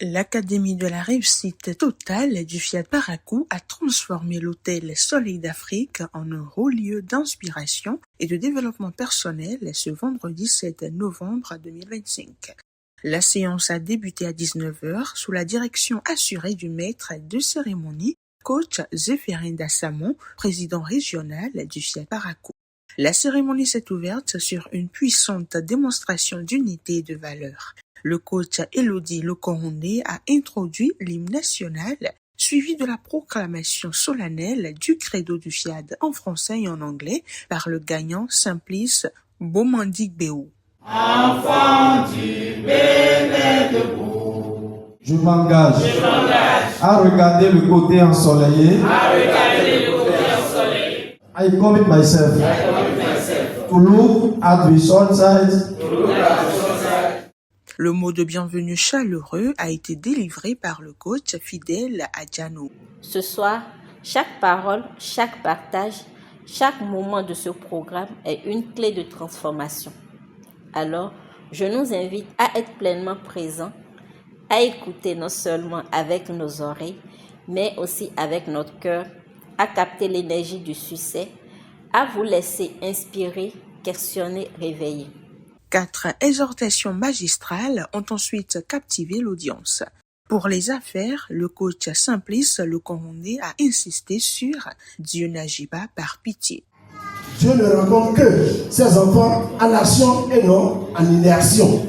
L'Académie de la réussite totale du Fiat Parakou a transformé l'hôtel Soleil d'Afrique en un haut lieu d'inspiration et de développement personnel ce vendredi 7 novembre 2025. La séance a débuté à 19h sous la direction assurée du maître de cérémonie, coach Zéphérin Dassamon, président régional du Fiat Parakou. La cérémonie s'est ouverte sur une puissante démonstration d'unité et de valeur. Le coach Elodie Lokorondé a introduit l'hymne national, suivi de la proclamation solennelle du credo du Fiat en français et en anglais par le gagnant Simplice Bomandik Béou. Enfant du Bénin debout, je m'engage à regarder le côté ensoleillé. I commit myself to look at the sunshine. Le mot de bienvenue chaleureux a été délivré par le coach fidèle Adjano. Ce soir, chaque parole, chaque partage, chaque moment de ce programme est une clé de transformation. Alors, je nous invite à être pleinement présents, à écouter non seulement avec nos oreilles, mais aussi avec notre cœur, à capter l'énergie du succès, à vous laisser inspirer, questionner, réveiller. 4 exhortations magistrales ont ensuite captivé l'audience. Pour les affaires, le coach Simplice Lokorondé a insisté sur « Dieu n'agit pas par pitié ». Dieu ne rencontre que ses enfants en action et non en inaction.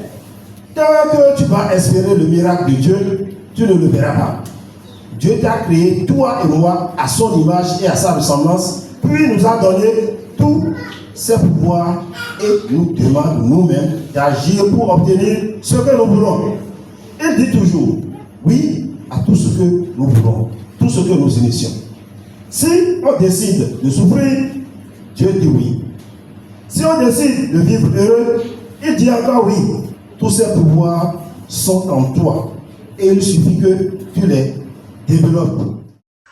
Tant que tu vas espérer le miracle de Dieu, tu ne le verras pas. Dieu t'a créé, toi et moi, à son image et à sa ressemblance, puis nous a donné tous ses pouvoirs et nous demande nous-mêmes d'agir pour obtenir ce que nous voulons. Il dit toujours oui à tout ce que nous voulons, tout ce que nous initions. Si on décide de souffrir, Dieu dit oui. Si on décide de vivre heureux, il dit encore oui. Tous ces pouvoirs sont en toi et il suffit que tu les développes.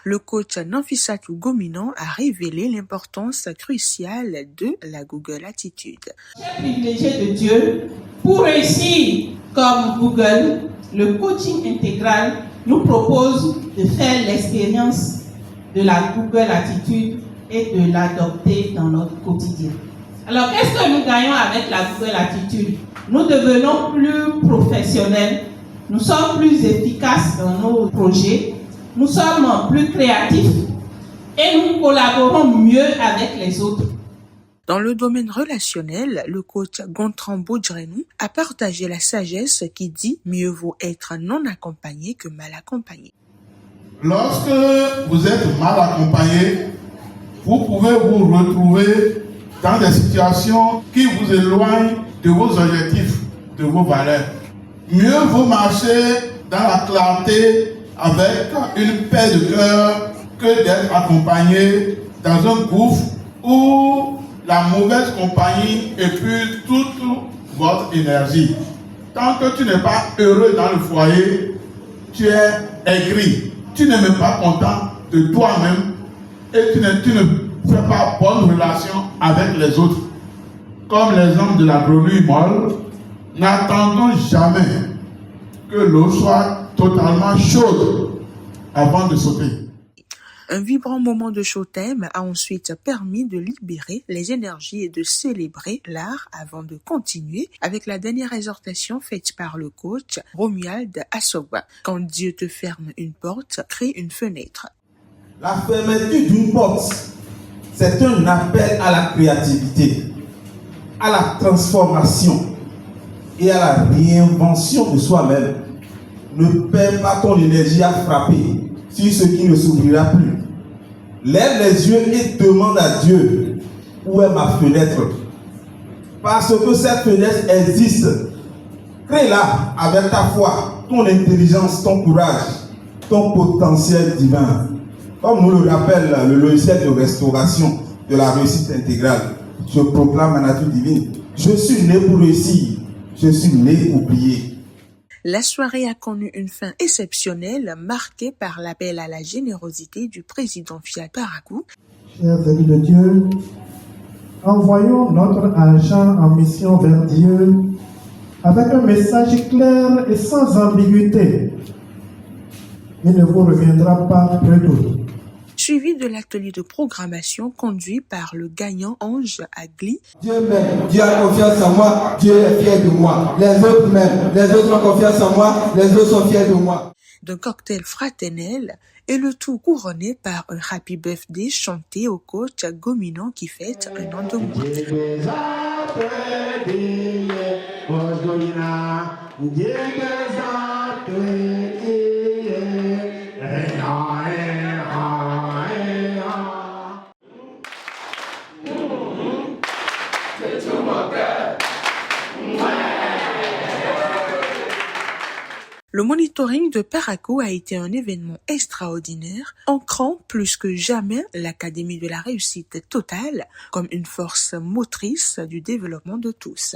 Le coach Nanfisatou Gominan a révélé l'importance cruciale de la Google Attitude. Privilégié de Dieu, pour réussir comme Google, le coaching intégral nous propose de faire l'expérience de la Google Attitude et de l'adopter dans notre quotidien. Alors, qu'est-ce que nous gagnons avec la Google Attitude? Nous devenons plus professionnels, nous sommes plus efficaces dans nos projets, nous sommes plus créatifs et nous collaborons mieux avec les autres. Dans le domaine relationnel, le coach Gontran Boudjrenou a partagé la sagesse qui dit « Mieux vaut être non accompagné que mal accompagné ». Lorsque vous êtes mal accompagné, vous pouvez vous retrouver dans des situations qui vous éloignent de vos objectifs, de vos valeurs. Mieux vaut marcher dans la clarté avec une paix de cœur que d'être accompagné dans un gouffre où la mauvaise compagnie épuise toute votre énergie. Tant que tu n'es pas heureux dans le foyer, tu es aigri. Tu n'es même pas content de toi-même et tu ne fais pas bonne relation avec les autres. Comme l'exemple de la grenouille molle, n'attendons jamais que l'eau soit totalement chaude avant de sauter. Un vibrant moment de showtime a ensuite permis de libérer les énergies et de célébrer l'art avant de continuer avec la dernière exhortation faite par le coach Romuald Assoba. Quand Dieu te ferme une porte, crée une fenêtre. La fermeture d'une porte, c'est un appel à la créativité, à la transformation et à la réinvention de soi-même. Ne perds pas ton énergie à frapper sur ce qui ne s'ouvrira plus. Lève les yeux et demande à Dieu où est ma fenêtre. Parce que cette fenêtre existe. Crée-la avec ta foi, ton intelligence, ton courage, ton potentiel divin. Comme nous le rappelle le logiciel de restauration de la réussite intégrale, je proclame la nature divine. Je suis né pour réussir. Je suis né pour prier. La soirée a connu une fin exceptionnelle marquée par l'appel à la générosité du président Fiat Parakou. Chers amis de Dieu, envoyons notre argent en mission vers Dieu avec un message clair et sans ambiguïté. Il ne vous reviendra pas près d'eux. Suivi de l'atelier de programmation conduit par le gagnant Ange Agli. Dieu m'aime, Dieu a confiance en moi, Dieu est fier de moi. Les autres m'aiment, les autres ont confiance en moi, les autres sont fiers de moi. D'un cocktail fraternel et le tout couronné par un happy birthday chanté au coach Gominon qui fête un an de moins. Le monitoring de Paraco a été un événement extraordinaire, ancrant plus que jamais l'Académie de la réussite totale comme une force motrice du développement de tous.